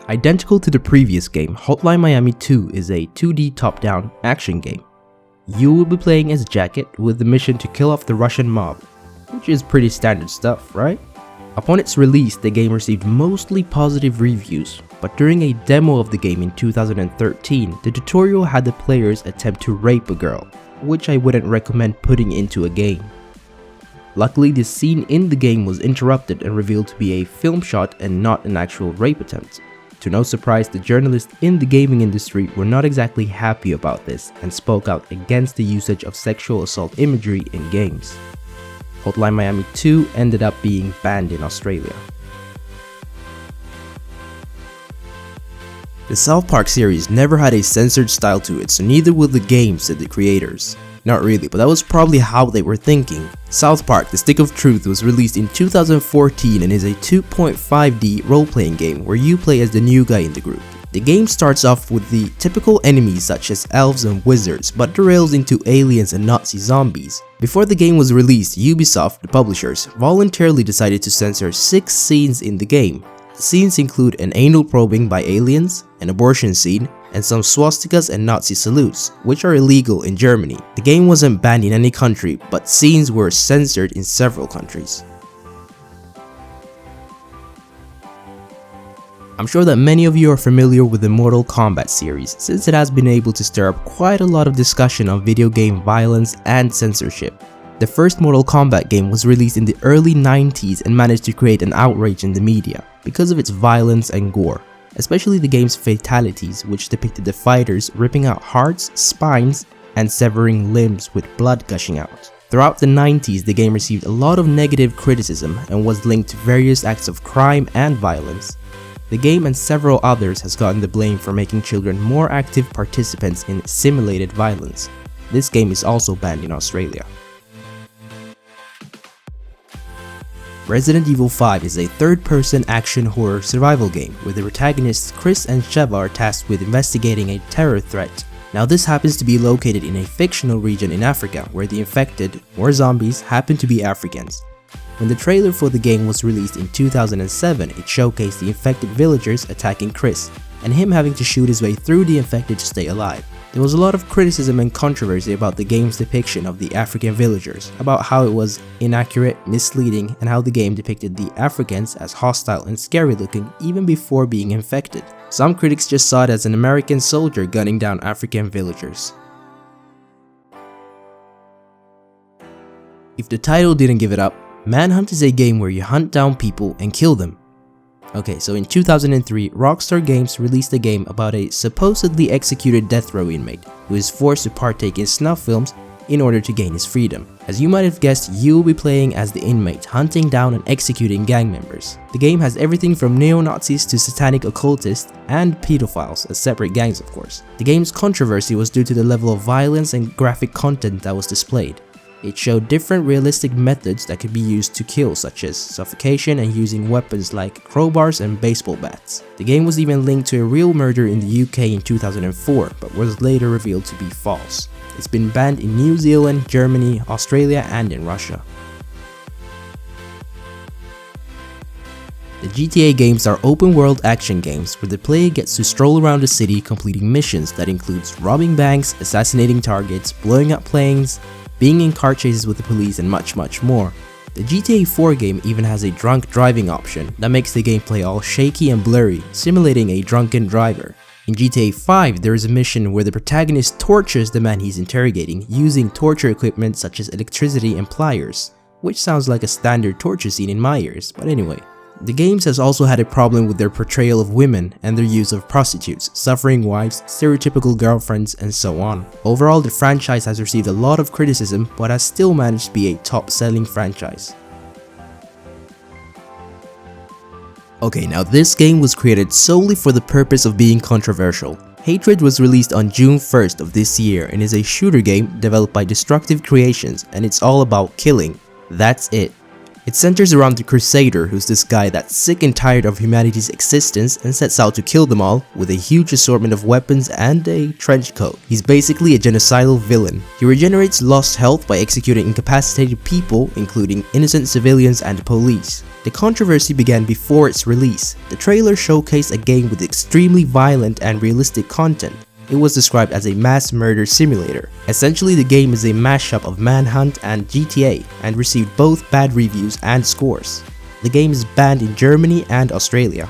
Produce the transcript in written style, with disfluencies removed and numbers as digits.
Identical to the previous game, Hotline Miami 2 is a 2D top-down action game. You will be playing as Jacket with the mission to kill off the Russian mob, which is pretty standard stuff, right? Upon its release, the game received mostly positive reviews, but during a demo of the game in 2013, the tutorial had the players attempt to rape a girl, which I wouldn't recommend putting into a game. Luckily, the scene in the game was interrupted and revealed to be a film shot and not an actual rape attempt. To no surprise, the journalists in the gaming industry were not exactly happy about this and spoke out against the usage of sexual assault imagery in games. Hotline Miami 2 ended up being banned in Australia. The South Park series never had a censored style to it, so neither will the game, said the creators. Not really, but that was probably how they were thinking. South Park: The Stick of Truth was released in 2014 and is a 2.5D role-playing game where you play as the new guy in the group. The game starts off with the typical enemies such as elves and wizards, but derails into aliens and Nazi zombies. Before the game was released, Ubisoft, the publishers, voluntarily decided to censor 6 scenes in the game. The scenes include an anal probing by aliens, an abortion scene, and some swastikas and Nazi salutes, which are illegal in Germany. The game wasn't banned in any country, but scenes were censored in several countries. I'm sure that many of you are familiar with the Mortal Kombat series, since it has been able to stir up quite a lot of discussion on video game violence and censorship. The first Mortal Kombat game was released in the early 90s and managed to create an outrage in the media because of its violence and gore, especially the game's fatalities, which depicted the fighters ripping out hearts, spines, and severing limbs with blood gushing out. Throughout the 90s, the game received a lot of negative criticism and was linked to various acts of crime and violence. The game and several others has gotten the blame for making children more active participants in simulated violence. This game is also banned in Australia. Resident Evil 5 is a third-person action horror survival game where the protagonists Chris and Sheva are tasked with investigating a terror threat. Now this happens to be located in a fictional region in Africa where the infected, or zombies, happen to be Africans. When the trailer for the game was released in 2007, it showcased the infected villagers attacking Chris, and him having to shoot his way through the infected to stay alive. There was a lot of criticism and controversy about the game's depiction of the African villagers, about how it was inaccurate, misleading, and how the game depicted the Africans as hostile and scary looking even before being infected. Some critics just saw it as an American soldier gunning down African villagers. If the title didn't give it up, Manhunt is a game where you hunt down people and kill them. Okay, so in 2003, Rockstar Games released a game about a supposedly executed death row inmate who is forced to partake in snuff films in order to gain his freedom. As you might have guessed, you will be playing as the inmate, hunting down and executing gang members. The game has everything from neo-Nazis to satanic occultists and pedophiles as separate gangs, of course. The game's controversy was due to the level of violence and graphic content that was displayed. It showed different realistic methods that could be used to kill, such as suffocation and using weapons like crowbars and baseball bats. The game was even linked to a real murder in the UK in 2004, but was later revealed to be false. It's been banned in New Zealand, Germany, Australia, and in Russia. The GTA games are open-world action games where the player gets to stroll around the city completing missions that includes robbing banks, assassinating targets, blowing up planes, being in car chases with the police, and much more. The GTA 4 game even has a drunk driving option that makes the gameplay all shaky and blurry, simulating a drunken driver. In GTA 5, there is a mission where the protagonist tortures the man he's interrogating using torture equipment such as electricity and pliers, which sounds like a standard torture scene in my ears, but anyway. The games has also had a problem with their portrayal of women and their use of prostitutes, suffering wives, stereotypical girlfriends, and so on. Overall, the franchise has received a lot of criticism but has still managed to be a top-selling franchise. Okay, now this game was created solely for the purpose of being controversial. Hatred was released on June 1st of this year and is a shooter game developed by Destructive Creations, and it's all about killing. That's it. It centers around the Crusader, who's this guy that's sick and tired of humanity's existence and sets out to kill them all with a huge assortment of weapons and a trench coat. He's basically a genocidal villain. He regenerates lost health by executing incapacitated people, including innocent civilians and police. The controversy began before its release. The trailer showcased a game with extremely violent and realistic content. It was described as a mass murder simulator. Essentially, the game is a mashup of Manhunt and GTA and received both bad reviews and scores. The game is banned in Germany and Australia.